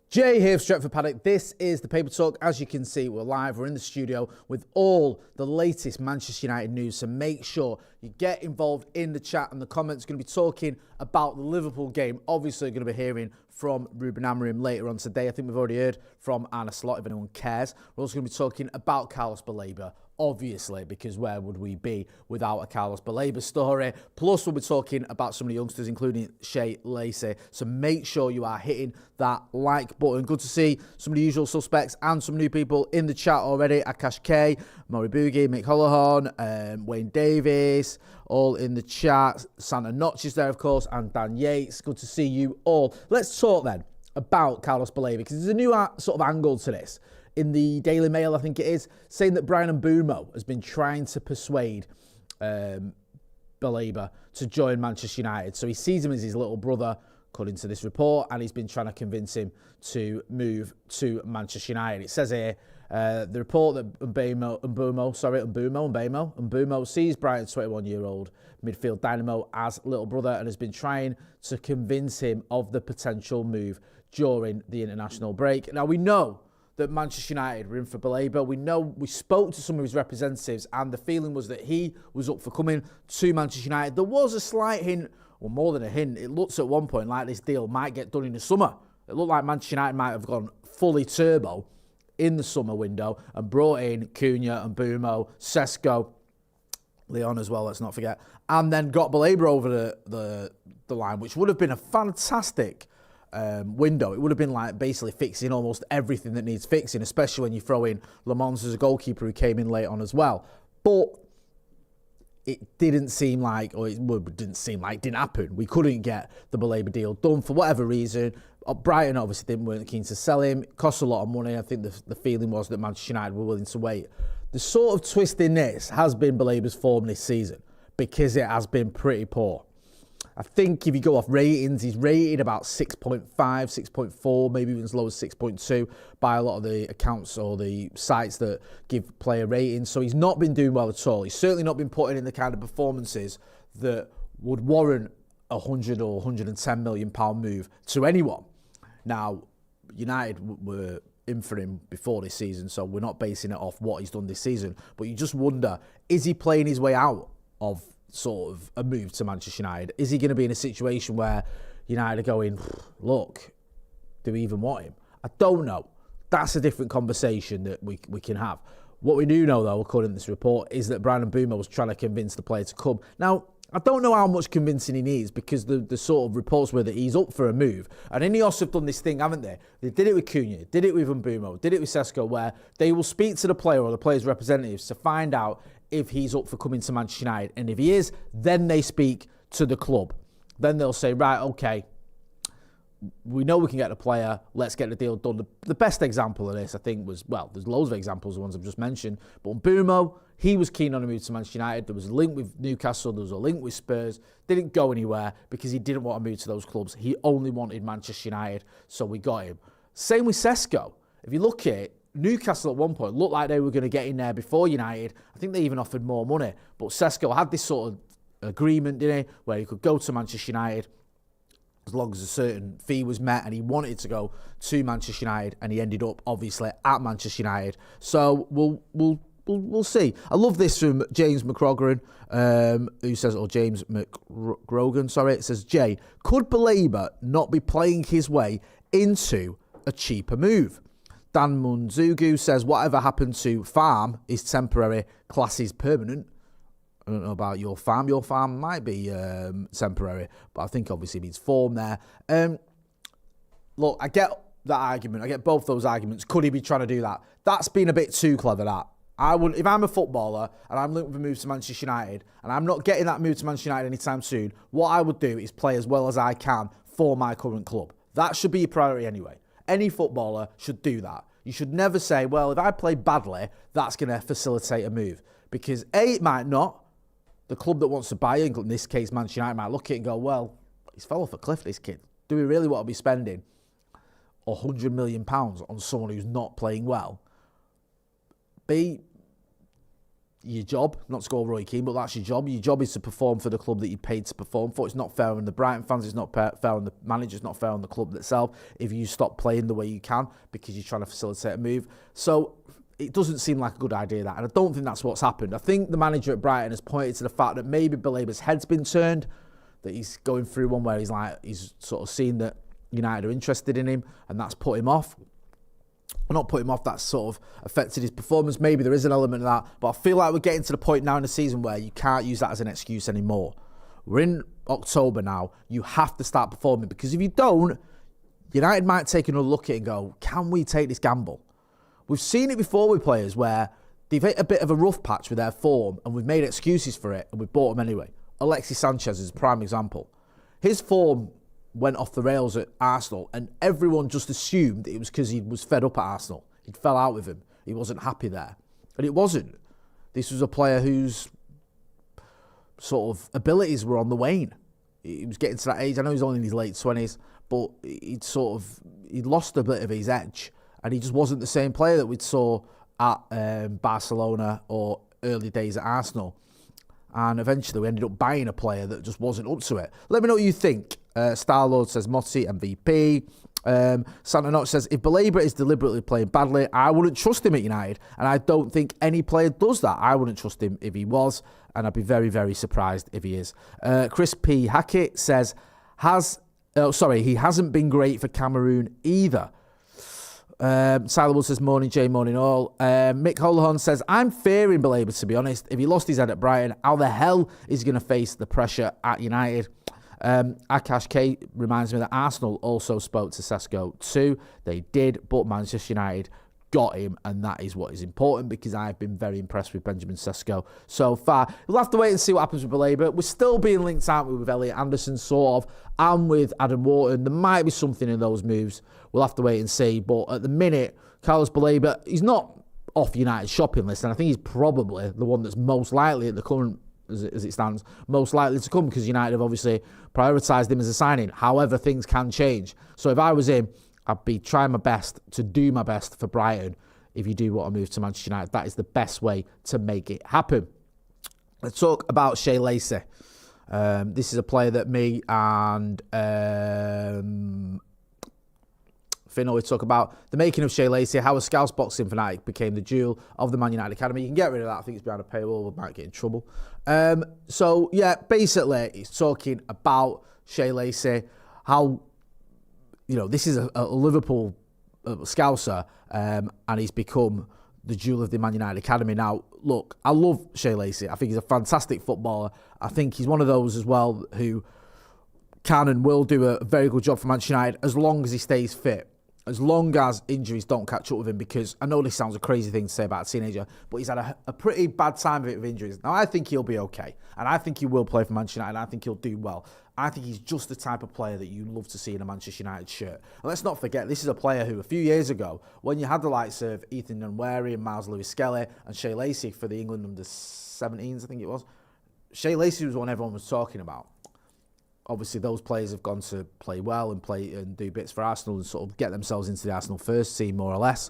Jay here for Stretford Paddock. This is the Paper Talk. As you can see, we're live. We're in the studio with all the latest Manchester United news. So make sure you get involved in the chat and the comments. Going to be talking about the Liverpool game. Obviously, going to be hearing from Ruben Amorim later on today. I think we've already heard from Arne Slot, if anyone cares. We're also going to be talking about Carlos Baleba, obviously, because where would we be without a Carlos Baleba story? Plus, we'll be talking about some of the youngsters, including Shea Lacey. So make sure you are hitting that like button. Good to see some of the usual suspects and some new people in the chat already. Akash K, Maury Boogie, Mick Hollahon, Wayne Davies, all in the chat. Santa Notch is there, of course, and Dan Yates. Good to see you all. Let's talk then about Carlos Baleba, because there's a new sort of angle to this. In the Daily Mail, I think it is, saying that Bryan Mbeumo has been trying to persuade Baleba to join Manchester United. So he sees him as his little brother, according to this report, and he's been trying to convince him to move to Manchester United. It says here, the report that Mbeumo sees Brighton's 21-year-old midfield dynamo as little brother and has been trying to convince him of the potential move during the international break. Now, we know that Manchester United were in for Baleba. We spoke to some of his representatives, and the feeling was that he was up for coming to Manchester United. There was a slight hint, or more than a hint, it looks at one point like this deal might get done in the summer. It looked like Manchester United might have gone fully turbo in the summer window and brought in Cunha and Mbeumo, Sesko, Leon as well, let's not forget, and then got Baleba over the line, which would have been a fantastic window. It would have been like basically fixing almost everything that needs fixing, especially when you throw in Le Mans as a goalkeeper who came in late on as well. But it didn't seem like, or it didn't happen. We couldn't get the Baleba deal done for whatever reason. Brighton obviously weren't keen to sell him. It cost a lot of money. I think the feeling was that Manchester United were willing to wait. The sort of twist in this has been Baleba's form this season, because it has been pretty poor. I think if you go off ratings, he's rated about 6.5, 6.4, maybe even as low as 6.2 by a lot of the accounts or the sites that give player ratings. So he's not been doing well at all. He's certainly not been putting in the kind of performances that would warrant a 100 or 110 million pound move to anyone. Now, United were in for him before this season, so we're not basing it off what he's done this season. But you just wonder, is he playing his way out of sort of a move to Manchester United? Is he going to be in a situation where United are going, look, do we even want him? I don't know. That's a different conversation that we can have. What we do know, though, according to this report, is that Bryan Mbeumo was trying to convince the player to come. Now, I don't know how much convincing he needs, because the sort of reports were that he's up for a move. And Ineos have done this thing, haven't they? They did it with Cunha, did it with Mbeumo, did it with Sesko, where they will speak to the player or the player's representatives to find out if he's up for coming to Manchester United. And if he is, then they speak to the club. Then they'll say, right, okay, we know we can get the player, let's get the deal done. The best example of this, I think, was, well, there's loads of examples, the ones I've just mentioned, but Mbeumo, he was keen on a move to Manchester United. There was a link with Newcastle, there was a link with Spurs. Didn't go anywhere because he didn't want to move to those clubs. He only wanted Manchester United, so we got him. Same with Sesko. If you look at it, Newcastle at one point looked like they were going to get in there before United. I think they even offered more money. But Sesko had this sort of agreement, didn't he, where he could go to Manchester United as long as a certain fee was met, and he wanted to go to Manchester United, and he ended up obviously at Manchester United. So we'll see. I love this from James McGrogan, who says, or James McGrogan, sorry. It says, Jay, could Baleba not be playing his way into a cheaper move? Dan Munzugu says, whatever happened to farm is temporary, class is permanent. I don't know about your farm. Your farm might be temporary, but I think obviously it means form there. Look, I get that argument. I get both those arguments. Could he be trying to do that? That's been a bit too clever, that. I would, if I'm a footballer and I'm looking for a move to Manchester United and I'm not getting that move to Manchester United anytime soon, what I would do is play as well as I can for my current club. That should be your priority anyway. Any footballer should do that. You should never say, well, if I play badly, that's going to facilitate a move. Because A, it might not. The club that wants to buy him, in this case Manchester United, might look at it and go, well, he's fell off a cliff, this kid. Do we really want to be spending £100 million on someone who's not playing well? B, your job, not to go Roy Keane, but that's your job. Your job is to perform for the club that you paid to perform for. It's not fair on the Brighton fans. It's not fair on the manager. It's not fair on the club itself if you stop playing the way you can because you're trying to facilitate a move. So it doesn't seem like a good idea, that. And I don't think that's what's happened. I think the manager at Brighton has pointed to the fact that maybe Baleba's head's been turned, that he's going through one where he's sort of seen that United are interested in him and that's put him off. Not put him off, that's sort of affected his performance. Maybe there is an element of that, but I feel like we're getting to the point now in the season where you can't use that as an excuse anymore. We're in October now. You have to start performing, because if you don't, United might take another look at it and go, can we take this gamble? We've seen it before with players where they've hit a bit of a rough patch with their form and we've made excuses for it and we've bought them anyway. Alexis Sanchez is a prime example. His form went off the rails at Arsenal and everyone just assumed it was because he was fed up at Arsenal. He'd fell out with him. He wasn't happy there. And it wasn't. This was a player whose sort of abilities were on the wane. He was getting to that age. I know he's only in his late 20s, but he'd lost a bit of his edge and he just wasn't the same player that we'd saw at Barcelona or early days at Arsenal. And eventually we ended up buying a player that just wasn't up to it. Let me know what you think. Starlord says Motti MVP. Santa Notch says, if Baleba is deliberately playing badly, I wouldn't trust him at United. And I don't think any player does that. I wouldn't trust him if he was. And I'd be very, very surprised if he is. Chris P. Hackett says, he hasn't been great for Cameroon either. Siler says, morning Jay, morning all. Mick Holohan says, I'm fearing Baleba, to be honest. If he lost his head at Brighton, how the hell is he going to face the pressure at United? Akash K reminds me that Arsenal also spoke to Sesko too. They did, but Manchester United got him, and that is what is important, because I've been very impressed with Benjamin Sesko so far. We'll have to wait and see what happens with Baleba. We're still being linked, aren't we, with Elliot Anderson, sort of, and with Adam Wharton. There might be something in those moves. We'll have to wait and see. But at the minute, Carlos Baleba, he's not off United's shopping list, and I think he's probably the one that's most likely at the current, as it stands, most likely to come, because United have obviously prioritised him as a signing. However, things can change. So if I was him, I'd be trying my best to do my best for Brighton. If you do want to move to Manchester United, that is the best way to make it happen. Let's talk about Shea Lacey. This is a player that me and Finn always talk about, the making of Shea Lacey, how a Scouse boxing fanatic became the jewel of the Man United Academy. You can get rid of that. I think it's behind a paywall. We might get in trouble. So, yeah, basically, he's talking about Shea Lacey, how, you know, this is a Liverpool Scouser, and he's become the jewel of the Man United Academy. Now, look, I love Shea Lacey. I think he's a fantastic footballer. I think he's one of those as well who can and will do a very good job for Manchester United as long as he stays fit. As long as injuries don't catch up with him, because I know this sounds a crazy thing to say about a teenager, but he's had a pretty bad time of it with injuries. Now, I think he'll be okay, and I think he will play for Manchester United, and I think he'll do well. I think he's just the type of player that you love to see in a Manchester United shirt. And let's not forget, this is a player who, a few years ago, when you had the likes of Ethan Nwaneri and Miles Lewis-Skelly and Shea Lacey for the England under-17s, I think it was, Shea Lacey was one everyone was talking about. Obviously, those players have gone to play well and play and do bits for Arsenal and sort of get themselves into the Arsenal first team, more or less.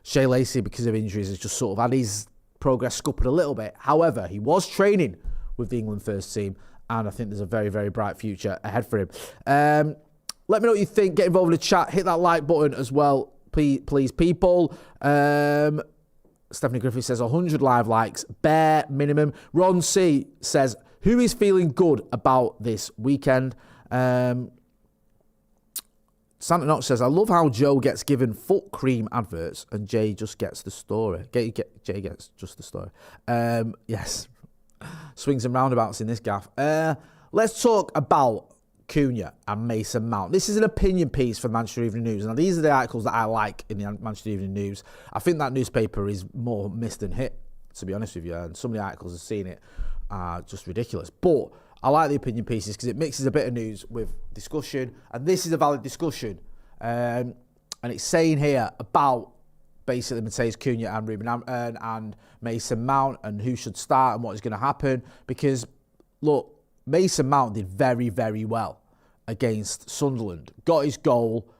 Shea Lacey, because of injuries, has just sort of had his progress scuppered a little bit. However, he was training with the England first team, and I think there's a very, very bright future ahead for him. Let me know what you think. Get involved in the chat. Hit that like button as well, please people. Stephanie Griffith says 100 live likes, bare minimum. Ron C says, who is feeling good about this weekend? Santa Knox says, I love how Joe gets given foot cream adverts and Jay just gets the story. Jay gets just the story. Yes. Swings and roundabouts in this gaff. Let's talk about Cunha and Mason Mount. This is an opinion piece for the Manchester Evening News. Now, these are the articles that I like in the Manchester Evening News. I think that newspaper is more missed than hit, to be honest with you. And some of the articles I've seen it are just ridiculous. But I like the opinion pieces because it mixes a bit of news with discussion. And this is a valid discussion. And it's saying here about basically Mateus Cunha and Ruben and Mason Mount and who should start and what is going to happen. Because, look, Mason Mount did very, very well against Sunderland. Got his goal.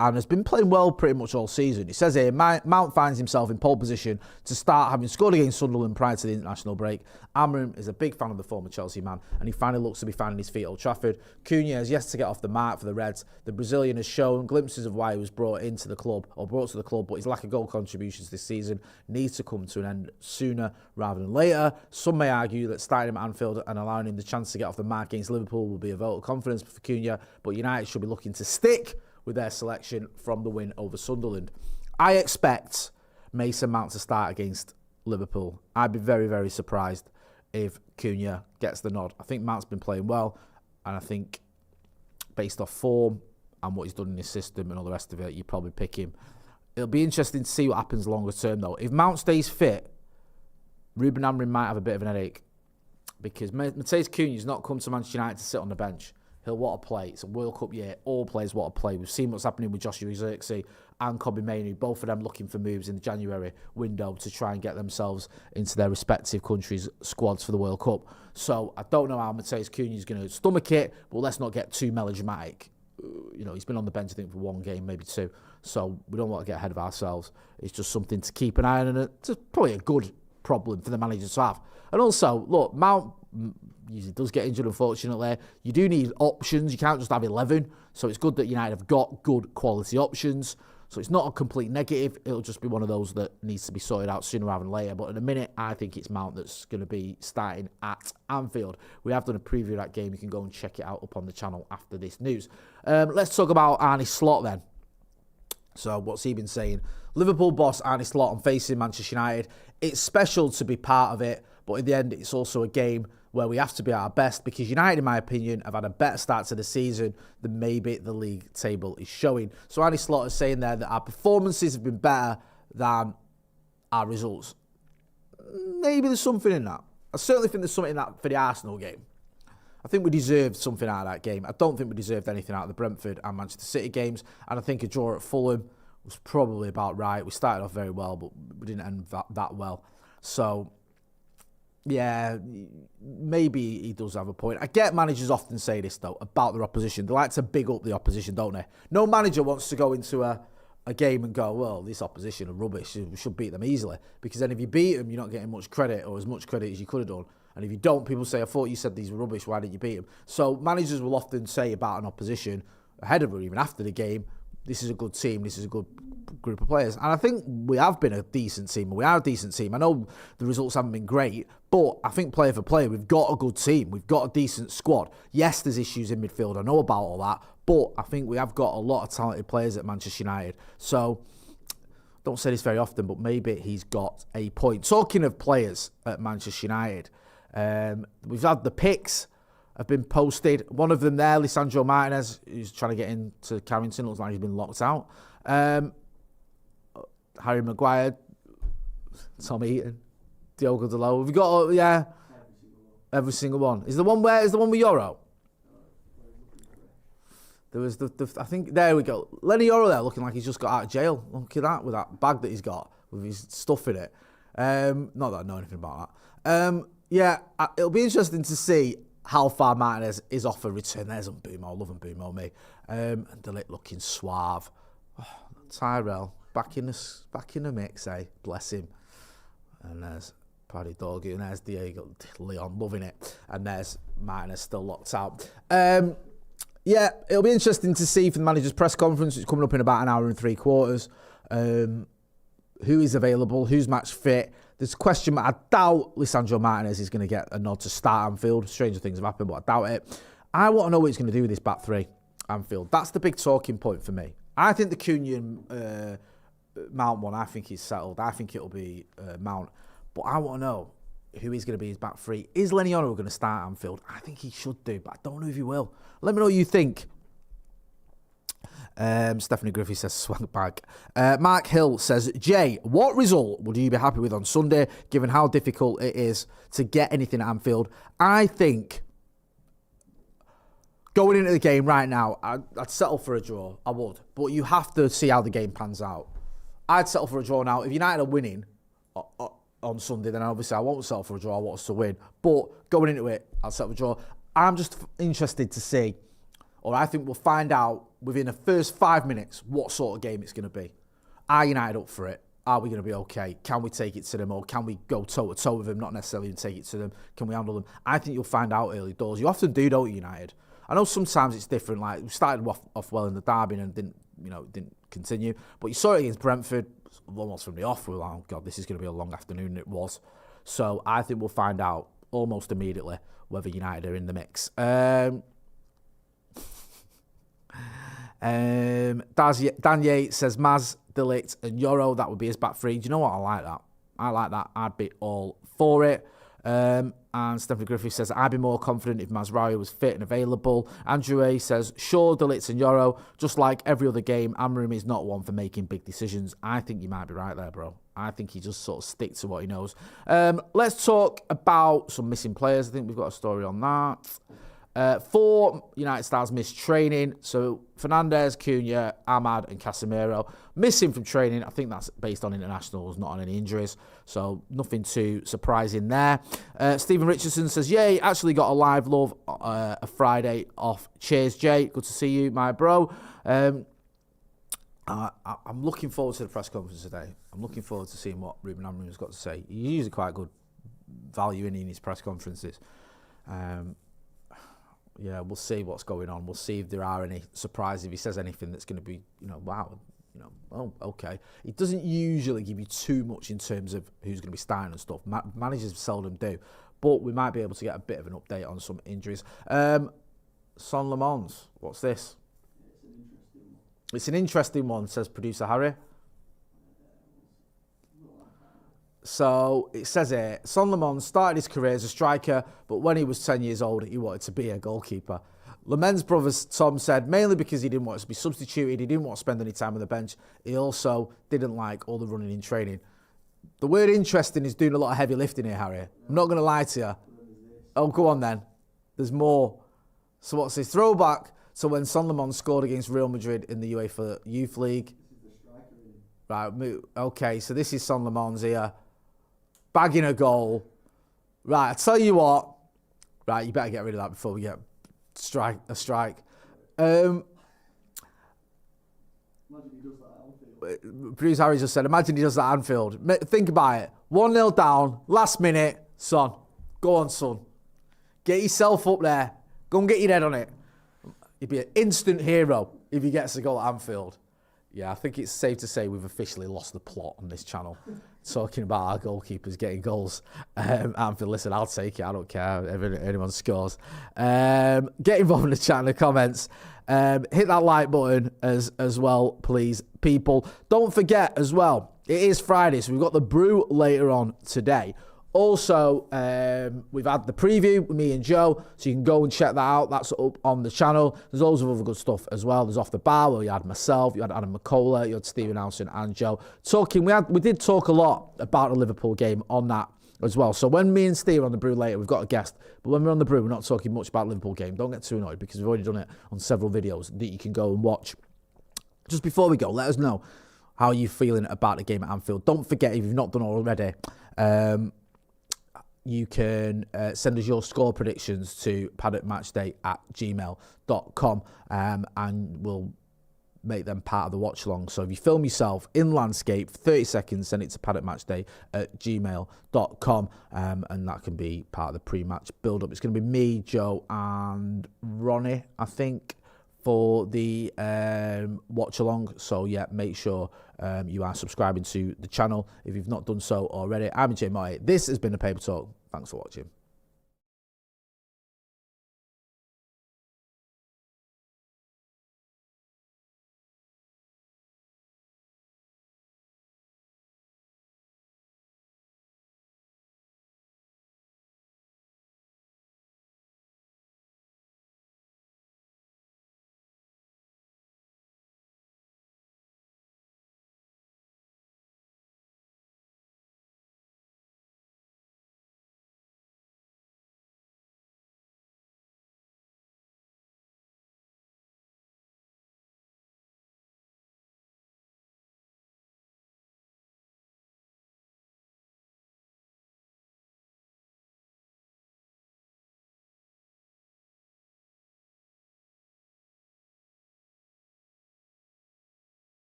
and has been playing well pretty much all season. It says here, Mount finds himself in pole position to start, having scored against Sunderland prior to the international break. Amram is a big fan of the former Chelsea man, and he finally looks to be finding his feet at Old Trafford. Cunha has yet to get off the mark for the Reds. The Brazilian has shown glimpses of why he was brought to the club, but his lack of goal contributions this season needs to come to an end sooner rather than later. Some may argue that starting him at Anfield and allowing him the chance to get off the mark against Liverpool will be a vote of confidence for Cunha, but United should be looking to stick with their selection from the win over Sunderland. I expect Mason Mount to start against Liverpool. I'd be very, very surprised if Cunha gets the nod. I think Mount's been playing well, and I think based off form and what he's done in his system and all the rest of it, you probably pick him. It'll be interesting to see what happens longer term, though. If Mount stays fit, Ruben Amorim might have a bit of an headache, because Matheus Cunha's not come to Manchester United to sit on the bench. He'll want to play. It's a World Cup year. All players want to play. We've seen what's happening with Joshua Zirkzee and Kobbie Mainoo, both of them looking for moves in the January window to try and get themselves into their respective countries' squads for the World Cup. So I don't know how Matheus Cunha's going to stomach it, but let's not get too melodramatic. He's been on the bench, I think, for one game, maybe two. So we don't want to get ahead of ourselves. It's just something to keep an eye on, and it's probably a good problem for the manager to have. And also, look, Mount usually does get injured, unfortunately. You do need options. You can't just have 11. So it's good that United have got good quality options. So it's not a complete negative. It'll just be one of those that needs to be sorted out sooner rather than later. But in a minute, I think it's Mount that's going to be starting at Anfield. We have done a preview of that game. You can go and check it out up on the channel after this news. Let's talk about Arne Slot then. So what's he been saying? Liverpool boss Arne Slot on facing Manchester United. It's special to be part of it, but in the end, it's also a game where we have to be at our best, because United, in my opinion, have had a better start to the season than maybe the league table is showing. So Arne Slot is saying there that our performances have been better than our results. Maybe there's something in that. I certainly think there's something in that for the Arsenal game. I think we deserved something out of that game. I don't think we deserved anything out of the Brentford and Manchester City games. And I think a draw at Fulham was probably about right. We started off very well, but we didn't end that well. So, yeah, maybe he does have a point. I get managers often say this, though, about their opposition. They like to big up the opposition, don't they? No manager wants to go into a game and go, well, this opposition are rubbish. We should beat them easily. Because then if you beat them, you're not getting much credit, or as much credit as you could have done. And if you don't, people say, I thought you said these were rubbish, why didn't you beat them? So managers will often say about an opposition, ahead of or even after the game, this is a good team, this is a good group of players. And I think we have been a decent team. We are a decent team. I know the results haven't been great, but I think player for player, we've got a good team. We've got a decent squad. Yes, there's issues in midfield. I know about all that, but I think we have got a lot of talented players at Manchester United. So, don't say this very often, but maybe he's got a point. Talking of players at Manchester United, we've had the picks have been posted. One of them there, Lisandro Martinez, who's trying to get into Carrington, looks like he's been locked out. Harry Maguire, Tom Eaton, Diogo Dalot. We've got, yeah, every single one. Is the one with Euro? There was I think, there we go. Lenny Euro there looking like he's just got out of jail. Look at that, with that bag that he's got, with his stuff in it. Not that I know anything about that. Yeah, it'll be interesting to see how far Martinez is off a return. There's Mbeumo. I love Mbeumo, me. And De Ligt looking suave. Oh, Tyrell back in the mix, eh? Bless him. And there's Paddy Doggy, and there's Diego Leon loving it. And there's Martinez still locked out. Yeah, it'll be interesting to see for the manager's press conference. It's coming up in about an hour and 3/4. Who is available? Who's match fit? There's a question, I doubt Lisandro Martinez is going to get a nod to start Anfield. Stranger things have happened, but I doubt it. I want to know what he's going to do with this back three, Anfield. That's the big talking point for me. I think the Cunha Mount one, I think he's settled. I think it'll be Mount. But I want to know who is going to be his back three. Is Lenny Ono going to start Anfield? I think he should do, but I don't know if he will. Let me know what you think. Stephanie Griffey says swag bag. Mark Hill says, Jay, what result would you be happy with on Sunday, given how difficult it is to get anything at Anfield? I think going into the game right now, I'd settle for a draw. I would. But you have to see how the game pans out. I'd settle for a draw now. If United are winning on Sunday, then obviously I won't settle for a draw. I want us to win. But going into it, I'll settle for a draw. I'm just interested to see, or I think we'll find out within the first 5 minutes what sort of game it's going to be. Are United up for it? Are we going to be okay? Can we take it to them, or can we go toe-to-toe with them, not necessarily even take it to them? Can we handle them? I think you'll find out early doors. You often do, don't you, United? I know sometimes it's different. Like, we started off well in the derby and didn't continue. But you saw it against Brentford, almost from the off. We were like, oh, God, this is going to be a long afternoon, and it was. So I think we'll find out almost immediately whether United are in the mix. Dan Yates says Maz, De Ligt and Euro, that would be his back three. Do you know what? I like that. I like that. I'd be all for it. And Stephen Griffith says, I'd be more confident if Mazraoui was fit and available. Andrew A says, sure, De Ligt and Euro, just like every other game, Amram is not one for making big decisions. I think you might be right there, bro. I think he just sort of sticks to what he knows. Let's talk about some missing players. I think we've got a story on that. 4 United stars missed training. So Fernandes, Cunha, Ahmad and Casemiro missing from training. I think that's based on internationals, not on any injuries. So nothing too surprising there. Stephen Richardson says, yay, actually got a live love a Friday off. Cheers, Jay. Good to see you, my bro. I'm looking forward to the press conference today. I'm looking forward to seeing what Ruben Amorim's got to say. He's usually quite good value in his press conferences. Yeah, we'll see what's going on. We'll see if there are any surprises, if he says anything that's going to be, wow, oh, okay. He doesn't usually give you too much in terms of who's going to be starting and stuff. Managers seldom do. But we might be able to get a bit of an update on some injuries. Son Lamons, what's this? It's an interesting one, says producer Harry. So it says here, Son Lamons started his career as a striker, but when he was 10 years old, he wanted to be a goalkeeper. Lamen's brother Tom said, mainly because he didn't want to be substituted, he didn't want to spend any time on the bench. He also didn't like all the running in training. The word interesting is doing a lot of heavy lifting here, Harry. I'm not going to lie to you. Oh, go on then. There's more. So what's this? Throwback to when Son Lamons scored against Real Madrid in the UEFA Youth League. Right, okay, so this is Son Lamons here. Bagging a goal. Right, I tell you what. Right, you better get rid of that before we get a strike. Imagine he does that at Anfield. Bruce Harris just said, imagine he does that at Anfield. Think about it. 1-0 down, last minute. Son, go on, son. Get yourself up there. Go and get your head on it. He'd be an instant hero if he gets a goal at Anfield. Yeah, I think it's safe to say we've officially lost the plot on this channel. Talking about our goalkeepers getting goals. Anfield, listen, I'll take it. I don't care if anyone scores. Get involved in the chat in the comments. Hit that like button as well, please, people. Don't forget as well, it is Friday, so we've got the brew later on today. Also, we've had the preview with me and Joe, so you can go and check that out. That's up on the channel. There's loads of other good stuff as well. There's Off the Bar, where you had myself, you had Adam McCullough, you had Stephen Alson and Joe talking. We did talk a lot about the Liverpool game on that as well. So when me and Steve are on the brew later, we've got a guest. But when we're on the brew, we're not talking much about the Liverpool game. Don't get too annoyed, because we've already done it on several videos that you can go and watch. Just before we go, let us know how you're feeling about the game at Anfield. Don't forget, if you've not done it already, you can send us your score predictions to paddockmatchday@gmail.com, and we'll make them part of the watch along. So if you film yourself in landscape for 30 seconds, send it to paddockmatchday@gmail.com, and that can be part of the pre-match build-up. It's going to be me, Joe and Ronnie, I think, for the watch along. So yeah, make sure you are subscribing to the channel if you've not done so already. I'm Agent Mbeumo. This has been the Paper Talk. Thanks for watching.